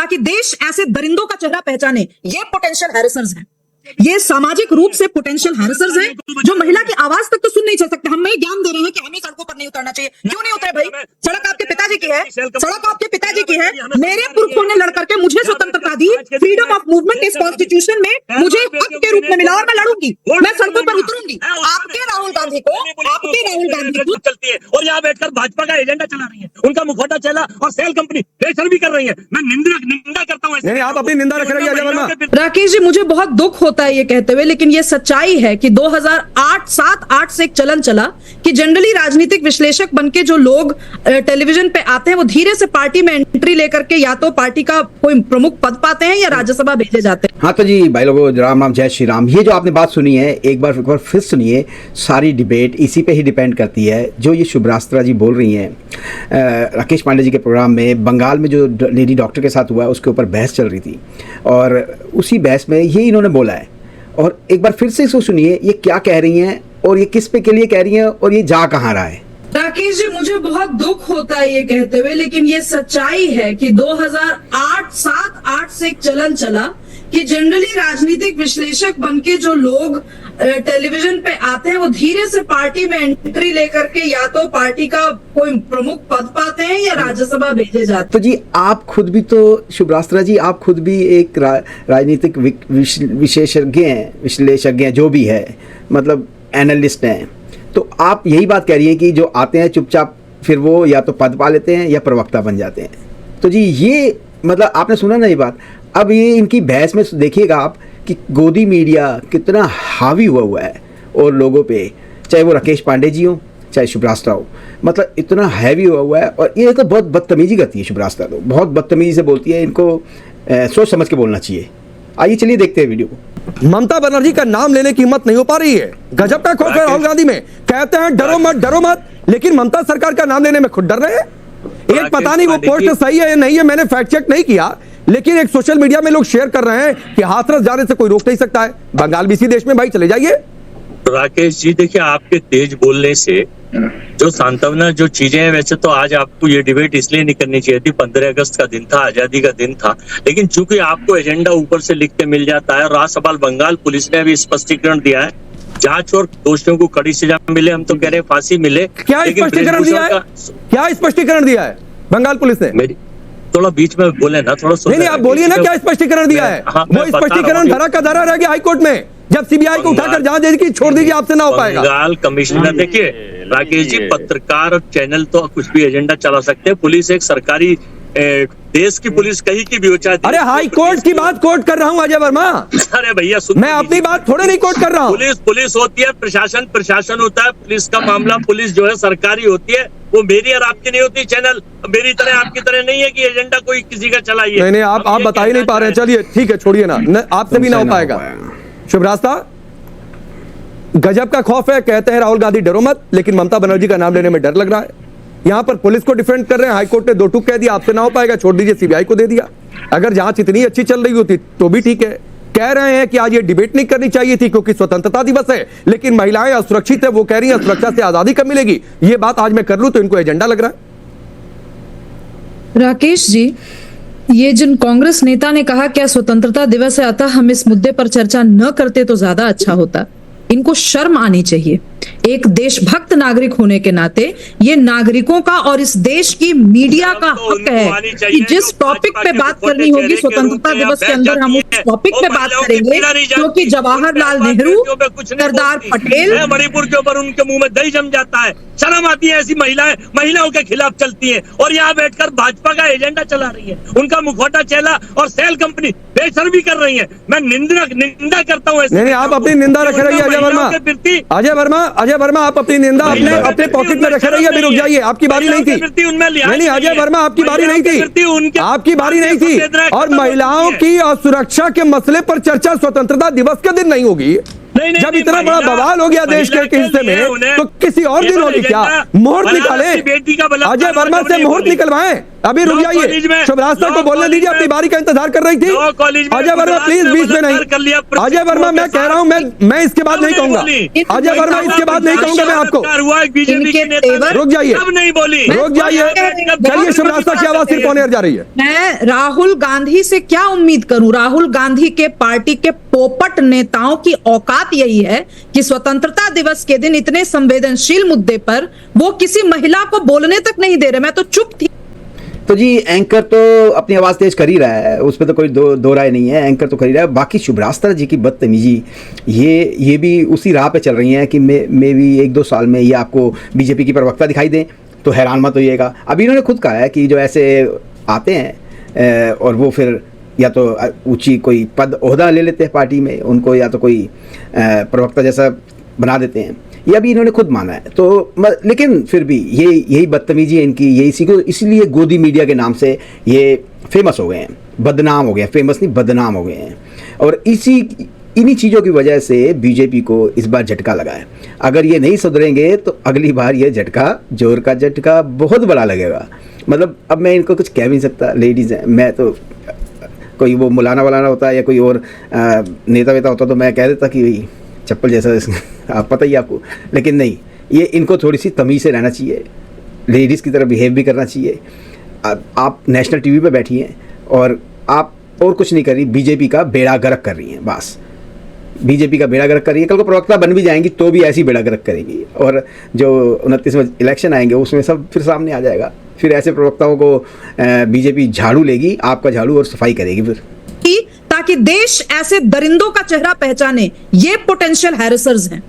ताकि देश ऐसे दरिंदों का चेहरा पहचाने। ये पोटेंशियल हैरेसर्स हैं, ये सामाजिक रूप से पोटेंशियल हैरेसर्स हैं जो महिला की आवाज तक तो सुन नहीं सकते। हम नहीं ज्ञान दे रहे हैं कि हमें सड़कों पर नहीं उतरना चाहिए। क्यों नहीं उतरे भाई? सड़क आपके पिताजी की है, सड़क आपके पिताजी की है। मेरे पुरखों ने लड़ करके मुझे स्वतंत्रता दी। फ्रीडम ऑफ मूवमेंट इस कॉन्स्टिट्यूशन में मुझे हक के रूप में मिला और मैं लड़ूंगी, मैं सड़कों पर उतरूंगी। आपके राहुल गांधी को चलती है और यहाँ बैठकर भाजपा का एजेंडा चला रही है। उनका मुखौटा चला और सेल कंपनी प्रेशर भी कर रही है। मैं निंदा करता हूँ। नहीं, आप अपनी निंदा रख रही है अजय वर्मा। राकेश जी, मुझे बहुत दुख होता है ये कहते हुए, लेकिन ये सच्चाई है कि 2007-8 से एक चलन चला कि जनरली राजनीतिक विश्लेषक बनके जो लोग टेलीविजन पे आते हैं वो धीरे से पार्टी में एंट्री लेकर के या तो पार्टी का कोई प्रमुख पद पाते हैं या राज्यसभा भेजे जाते हैं। हाँ तो जी भाई लोगों, राम राम, जय श्री राम। ये जो आपने बात सुनी है एक बार फिर सुनिए। सारी डिबेट इसी पे ही डिपेंड करती है जो ये शुभ्रास्त्रा जी बोल रही हैं। राकेश पांडे जी के प्रोग्राम में बंगाल में जो लेडी डॉक्टर के साथ हुआ है उसके ऊपर बहस चल रही थी और उसी बहस में ये इन्होंने बोला है। और एक बार फिर से इसको सुनिए ये क्या कह रही हैं और ये किस पे के लिए कह रही हैं और ये जा कहाँ रहा है। राकेश जी, मुझे बहुत दुख होता है ये कहते हुए, लेकिन ये सच्चाई है कि 2007-8 से एक चलन चला कि जनरली राजनीतिक विश्लेषक बनके जो लोग टेलीविजन पे आते हैं वो धीरे से पार्टी में एंट्री लेकर के या तो पार्टी का कोई प्रमुख पद पाते हैं या राज्यसभा भेजे जाते हैं। तो जी आप खुद भी तो शुभ्रास्त्रा जी, आप खुद भी एक राजनीतिक विशेषज्ञ हैं, विश्लेषज्ञ हैं, जो भी है, मतलब एनालिस्ट हैं। तो आप यही बात कह रही हैं कि जो आते हैं चुपचाप फिर वो या तो पद पा लेते हैं या प्रवक्ता बन जाते हैं। तो जी ये मतलब आपने सुना ना ये बात। अब ये इनकी बहस में देखिएगा आप कि गोदी मीडिया कितना हावी हुआ है और लोगों पे, चाहे वो राकेश पांडे जी हो चाहे शुभ्रास्त्रा हो, मतलब इतना हैवी हुआ है। और ये तो बहुत बदतमीजी करती है शुभ्रास्त्रा, तो बहुत बदतमीजी से बोलती है। इनको सोच समझ के बोलना चाहिए। आइए चलिए देखते हैं वीडियो को। ममता बनर्जी का नाम लेने की हिम्मत नहीं हो पा रही है। गजब का खौफ है राहुल गांधी में। कहते हैं डरो मत, लेकिन ममता सरकार का नाम लेने में खुद डर रहे हैं। एक पता नहीं वो पोस्ट सही है या नहीं है, मैंने फैक्ट चेक नहीं किया, लेकिन एक सोशल मीडिया में लोग शेयर कर रहे हैं कि हाथरस जाने से कोई रोक नहीं सकता है। बंगाल भी इसी देश में, भाई चले जाइए। राकेश जी देखिए, आपके तेज बोलने से जो सांत्वना जो चीजें हैं, वैसे तो आज आपको ये डिबेट इसलिए नहीं करनी चाहिए थी। 15 अगस्त का दिन था, आजादी का दिन था, लेकिन चूंकि आपको एजेंडा ऊपर से लिख के मिल जाता है। राज्यसभा बंगाल पुलिस ने अभी स्पष्टीकरण दिया है, जांच और दोषियों को कड़ी सजा मिले। हम तो कह रहे हैं फांसी मिले। क्या स्पष्टीकरण दिया है? क्या स्पष्टीकरण दिया है बंगाल पुलिस ने? मेरी थोड़ा बीच में बोले ना, थोड़ा नहीं आप बोलिए ना, क्या स्पष्टीकरण दिया है? वो स्पष्टीकरण धरा का धरा रह गया हाईकोर्ट में। जब सीबीआई को उठाकर जांच देगी, छोड़ दीजिए, आपसे ना हो पाएगा। बंगाल कमिश्नर देखिए राकेश जी, पत्रकार और चैनल तो कुछ भी एजेंडा चला सकते हैं। पुलिस एक सरकारी देश की पुलिस कहीं की भी हो चाहती। अरे हाई कोर्ट की बात कोर्ट कर रहा हूँ अजय वर्मा। अरे भैया मैं अपनी बात थोड़े नहीं कोर्ट कर रहा हूँ। पुलिस होती है, प्रशासन होता है। पुलिस का मामला, पुलिस जो है सरकारी होती है, वो मेरी और आपकी नहीं होती। चैनल मेरी तरह आपकी तरह नहीं है कि एजेंडा कोई किसी का चलाइए। नहीं आप बता ही नहीं पा रहे हैं। चलिए ठीक है, छोड़िए ना, आपसे भी ना हो पाएगा। शुभ्रास्त्रा, गजब का खौफ है। कहते हैं राहुल गांधी डरो मत, लेकिन ममता बनर्जी का नाम लेने में डर लग रहा है। यहां पर पुलिस को डिफेंड कर रहे हैं, हाईकोर्ट ने 2 टूक कह दिया, आपसे ना हो पाएगा, छोड़ दीजिए, सीबीआई को दे दिया। अगर जांच इतनी अच्छी चल रही होती तो भी ठीक है। कह रहे हैं कि आज ये डिबेट नहीं करनी चाहिए थी क्योंकि स्वतंत्रता दिवस है, लेकिन महिलाएं असुरक्षित है। वो कह रही है सुरक्षा से आजादी कब मिलेगी। ये बात आज मैं कर लूं तो इनको एजेंडा लग रहा है। राकेश जी, ये जिन कांग्रेस नेता ने कहा क्या स्वतंत्रता दिवस है, अतः हम इस मुद्दे पर चर्चा न करते तो ज्यादा अच्छा होता। इनको शर्म आनी चाहिए। एक देशभक्त नागरिक होने के नाते ये नागरिकों का और इस देश की मीडिया का हक है कि जिस टॉपिक पे बात करनी होगी स्वतंत्रता दिवस के अंदर हम उस टॉपिक पे बात करेंगे, क्योंकि जवाहरलाल नेहरू, सरदार पटेल, मणिपुर के ऊपर उनके मुंह में दही जम जाता है। शर्म आती है ऐसी महिलाओं के खिलाफ चलती है और यहाँ बैठकर भाजपा का एजेंडा चला रही है। उनका मुखौटा चेला और सेल कंपनी बेसर भी कर रही है। मैं निंदा करता हूँ। नहीं आप अपनी निंदा रख रही है अजय वर्मा, आप अपनी निंदा अपने पॉकेट में रख रही है। अभी रुक जाइए, आपकी बारी नहीं थी। नहीं अजय वर्मा, आपकी बारी नहीं थी, आपकी बारी नहीं थी। और महिलाओं की और सुरक्षा के मसले पर चर्चा स्वतंत्रता दिवस के दिन नहीं होगी। नहीं, जब नहीं, इतना बड़ा महिला- बवाल हो गया देश के महिला एक हिस्से के लिए में, उन्हें तो किसी और दिन केवल होगी क्या? एजेंडा मुहूर्त निकाले, बनारस की बेटी का बलात्कार अजय वर्मा मतलब से नहीं मुहूर्त बोली। निकलवाएं। अभी रुक लॉ जाइए, कॉलेज में- शुभ रास्ता लॉ को बोलने कॉलेज दीजिए, में- अपनी बारी का इंतजार कर रही थी। लॉ कॉलेज में अजय वर्मा गुजरात प्लीज में बीच में बलात्कार कर लिया नहीं। अजय वर्मा प्रशिक्षुओं मैं के कह रहा हूं, मैं इसके बाद तब नहीं कहूंगा। बोली। अजय वर्मा इसके बाद नहीं कहूंगा मैं आपको। हुआ एक बीजेपी इनके के नेता तेवर- रुक जाइए, तब नहीं बोली। रुक जाइए, चलिए शुभ रास्ता की आवाज सिर्फ ऑन एयर जा रही है। मैं राहुल गांधी से क्या उम्मीद करूं? राहुल गांधी के पार्टी के पोपट नेताओं की औकात यही है कि स्वतंत्रता दिवस के दिन इतने संवेदनशील मुद्दे पर वो किसी महिला को बोलने तक नहीं दे रहे। मैं तो चुप थी। तो जी एंकर तो अपनी आवाज़ तेज कर ही रहा है, उसमें तो कोई दो राय नहीं है, एंकर तो कर ही रहा है। बाकी शुभरास्ता जी की बदतमीजी ये भी उसी राह पे चल रही हैं कि मे भी 1-2 साल में ये आपको बीजेपी की प्रवक्ता दिखाई दें तो हैरान मत होइएगा। अभी इन्होंने खुद कहा है कि जो ऐसे आते हैं और वो फिर या तो ऊंची कोई पद ओहदा ले लेते हैं पार्टी में, उनको या तो कोई प्रवक्ता जैसा बना देते हैं, ये अभी इन्होंने खुद माना है। तो लेकिन फिर भी यही बदतमीजी है इनकी, ये इसीलिए गोदी मीडिया के नाम से ये फेमस हो गए हैं, बदनाम हो गए हैं, फेमस नहीं बदनाम हो गए हैं। और इन्हीं चीज़ों की वजह से बीजेपी को इस बार झटका लगा है। अगर ये नहीं सुधरेंगे तो अगली बार ये झटका, जोर का झटका बहुत बड़ा लगेगा। मतलब अब मैं इनको कुछ कह भी नहीं सकता, लेडीज़ हैं, मैं तो कोई वो मुलाना वलाना होता या कोई और नेता वेता होता तो मैं कह देता कि भाई चप्पल जैसा आप पता ही आपको, लेकिन नहीं, ये इनको थोड़ी सी तमीज़ से रहना चाहिए, लेडीज़ की तरह बिहेव भी करना चाहिए। आप नेशनल टीवी पे बैठी हैं और आप और कुछ नहीं कर रही, बीजेपी का बेड़ा गर्क कर रही हैं, बस बीजेपी का बेड़ा गर्क कर रही है। कल को प्रवक्ता बन भी जाएंगी तो भी ऐसी बेड़ा गर्क करेंगी, और जो 29वें इलेक्शन आएंगे उसमें सब फिर सामने आ जाएगा। फिर ऐसे प्रवक्ताओं को बीजेपी झाड़ू लेगी, आपका झाड़ू, और सफाई करेगी फिर, ताकि देश ऐसे दरिंदों का चेहरा पहचाने। ये पोटेंशियल हैरेसर्स हैं,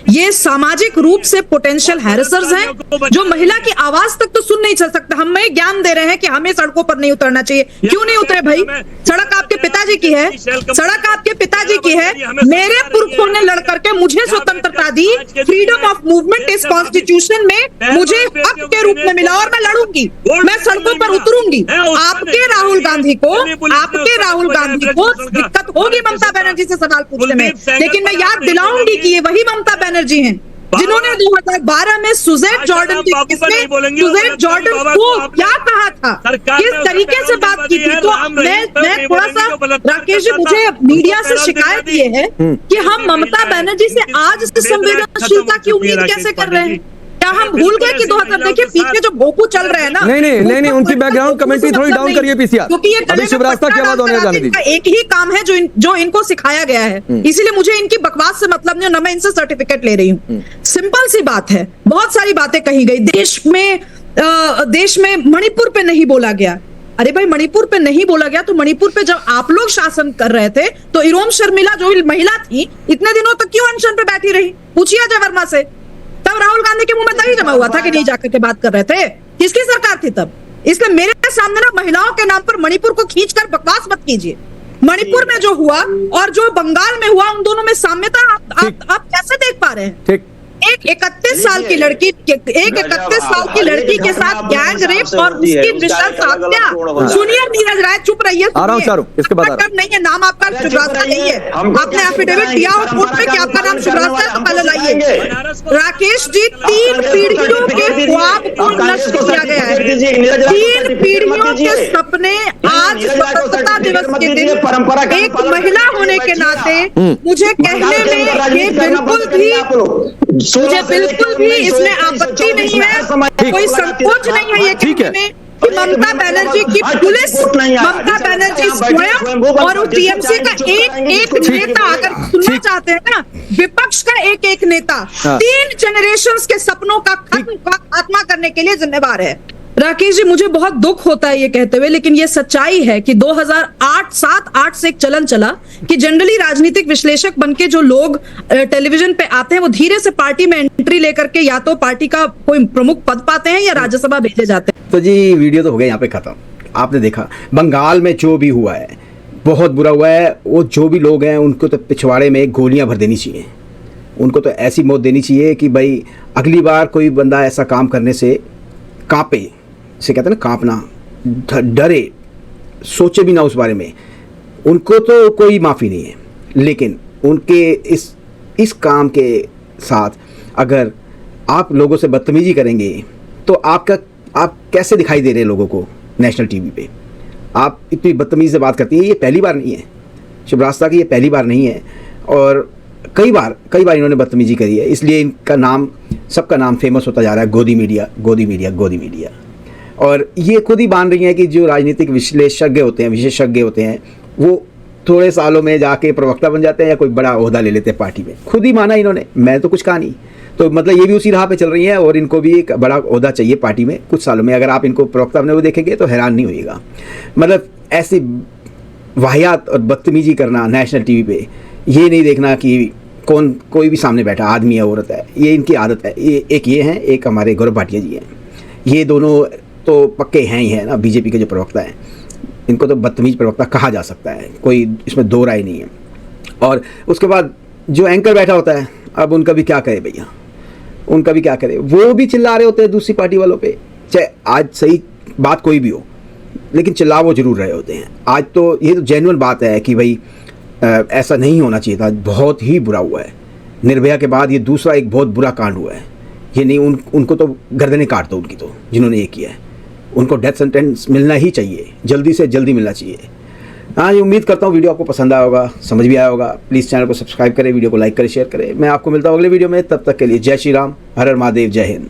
ये सामाजिक रूप से पोटेंशियल हैरेसर्स हैं जो महिला की आवाज तक तो सुन नहीं चल सकता। हमें ज्ञान दे रहे हैं कि हमें सड़कों पर नहीं उतरना चाहिए। क्यों नहीं उतरे भाई? सड़क आपके पिताजी की है, सड़क आपके पिताजी की है। मेरे पुरखों ने लड़ करके मुझे स्वतंत्रता दी, फ्रीडम ऑफ मूवमेंट इस कॉन्स्टिट्यूशन में मुझे हक के रूप में मिला, और मैं लड़ूंगी, मैं सड़कों पर उतरूंगी। आपके राहुल गांधी को दिक्कत होगी ममता बनर्जी से सवाल पूछने में, लेकिन मैं याद दिलाऊंगी कि ये वही ममता बनर्जी हैं जिन्होंने 2012 में सुज़ैन जॉर्डन की सुज़ैन जॉर्डन को क्या कहा था, किस तरीके से बात की थी। तो मैं थोड़ा सा, राकेश जी, मुझे मीडिया से शिकायत ये है कि हम ममता बनर्जी से आज इस संवेदनशीलता की उम्मीद कैसे कर रहे हैं? क्या हम भूल गए कि 2000, देखिए पीछे जो भोपू चल रहे हैं ना, नहीं, उनकी बैकग्राउंड कमेंट्री थोड़ी डाउन करिए पीसीआर, क्योंकि ये अभी शुभ रास्ता की आवाज होने जाने दीजिए। एक ही काम है जो इनको सिखाया गया है, इसीलिए मुझे इनकी बकवास से मतलब नहीं, ना मैं इनसे सर्टिफिकेट ले रही हूँ। सिंपल सी बात है, बहुत सारी बातें कही गई। देश में मणिपुर पे नहीं बोला गया। अरे भाई, मणिपुर पे नहीं बोला गया तो मणिपुर पे जब आप लोग शासन कर रहे थे तो इरोम शर्मिला जो महिला थी इतने दिनों तक क्यों अनशन पे बैठी रही? पूछिए अजय वर्मा से। तब राहुल गांधी के मुंह में दही जमा हुआ था कि नहीं जाकर के बात कर रहे थे? किसकी सरकार थी तब? इसलिए मेरे सामने ना महिलाओं के नाम पर मणिपुर को खींचकर बकवास मत कीजिए। मणिपुर में जो हुआ और जो बंगाल में हुआ, उन दोनों में साम्यता आप कैसे देख पा रहे हैं? ठीक, एक 31 साल की लड़की के साथ गैंग रेप और उसकी नृशंस हत्या। सुनिए नीरज राय, चुप रहिए, इसके बाद नहीं है नाम आपका शुभरास्ता नहीं है, आपने एफिडेविट दिया और कोर्ट में कि आपका नाम शुभरास्ता है, तो पहले लाइए। राकेश जी, 3 पीढ़ियों के ख्वाब को नष्ट किया गया है, 3 पीढ़ियों के सपने आज स्वतंत्रता दिवस के दिन एक महिला होने के नाते मुझे कहने में ये बिल्कुल भी इसमें आपत्ति नहीं है, कोई संकोच नहीं है ये कहने में कि ममता बनर्जी की पुलिस, ममता बनर्जी स्वयं और टीएमसी का एक नेता, अगर सुनना चाहते हैं ना, विपक्ष का एक नेता 3 जनरेशंस के सपनों का खात्मा करने के लिए जिम्मेवार है। राकेश जी, मुझे बहुत दुख होता है ये कहते हुए, लेकिन ये सच्चाई है कि 2007-8 से एक चलन चला कि जनरली राजनीतिक विश्लेषक बनके जो लोग टेलीविजन पे आते हैं वो धीरे से पार्टी में एंट्री लेकर के या तो पार्टी का कोई प्रमुख पद पाते हैं या राज्यसभा भेजे जाते हैं। तो जी वीडियो तो हो गया यहाँ पे खत्म। आपने देखा बंगाल में जो भी हुआ है बहुत बुरा हुआ है। वो जो भी लोग हैं उनको तो पिछवाड़े में गोलियां भर देनी चाहिए, उनको तो ऐसी मौत देनी चाहिए कि भाई अगली बार कोई बंदा ऐसा काम करने से कांपे, से कहते हैं ना कांपना, डरे, सोचे भी ना उस बारे में। उनको तो कोई माफ़ी नहीं है, लेकिन उनके इस इस काम के साथ अगर आप लोगों से बदतमीजी करेंगे तो आप कैसे दिखाई दे रहे हैं लोगों को नेशनल टीवी पे? आप इतनी बदतमीजी से बात करती हैं, ये पहली बार नहीं है शुभरास्ता की, ये पहली बार नहीं है, और कई बार इन्होंने बदतमीजी करी है, इसलिए इनका नाम, सबका नाम फेमस होता जा रहा है, गोदी मीडिया, गोदी मीडिया, गोदी मीडिया। और ये खुद ही मान रही हैं कि जो राजनीतिक विशेषज्ञ होते हैं वो थोड़े सालों में जाके प्रवक्ता बन जाते हैं या कोई बड़ा ओहदा ले लेते हैं पार्टी में। खुद ही माना इन्होंने, मैं तो कुछ कहा नहीं। तो मतलब ये भी उसी राह पे चल रही हैं और इनको भी एक बड़ा ओहदा चाहिए पार्टी में कुछ सालों में। अगर आप इनको प्रवक्ता बने हुए देखेंगे तो हैरान नहीं होइएगा। मतलब ऐसी वाहियात और बदतमीजी करना नेशनल टीवी पे, ये नहीं देखना कि कोई भी सामने बैठा आदमी है औरत है, ये इनकी आदत है। ये हैं, एक हमारे गौरव भाटिया जी हैं, ये दोनों तो पक्के हैं ही हैं ना बीजेपी के जो प्रवक्ता हैं, इनको तो बदतमीज प्रवक्ता कहा जा सकता है, कोई इसमें दो राय नहीं है। और उसके बाद जो एंकर बैठा होता है, अब उनका भी क्या करे भैया, उनका भी क्या करे, वो भी चिल्ला रहे होते हैं दूसरी पार्टी वालों पे, चाहे आज सही बात कोई भी हो, लेकिन चिल्ला वो जरूर रहे होते हैं। आज तो ये तो जेन्युइन बात है कि भाई ऐसा नहीं होना चाहिए था, बहुत ही बुरा हुआ है। निर्भया के बाद ये दूसरा एक बहुत बुरा कांड हुआ है। ये नहीं, उनको तो गर्दनें काट दो उनकी, तो जिन्होंने ये किया है उनको डेथ सेंटेंस मिलना ही चाहिए, जल्दी से जल्दी मिलना चाहिए। हाँ, ये उम्मीद करता हूँ वीडियो आपको पसंद आया होगा, समझ भी आया होगा। प्लीज़ चैनल को सब्सक्राइब करें, वीडियो को लाइक करें, शेयर करें। मैं आपको मिलता हूँ अगले वीडियो में, तब तक के लिए जय श्री राम, हर हर महादेव, जय हिंद।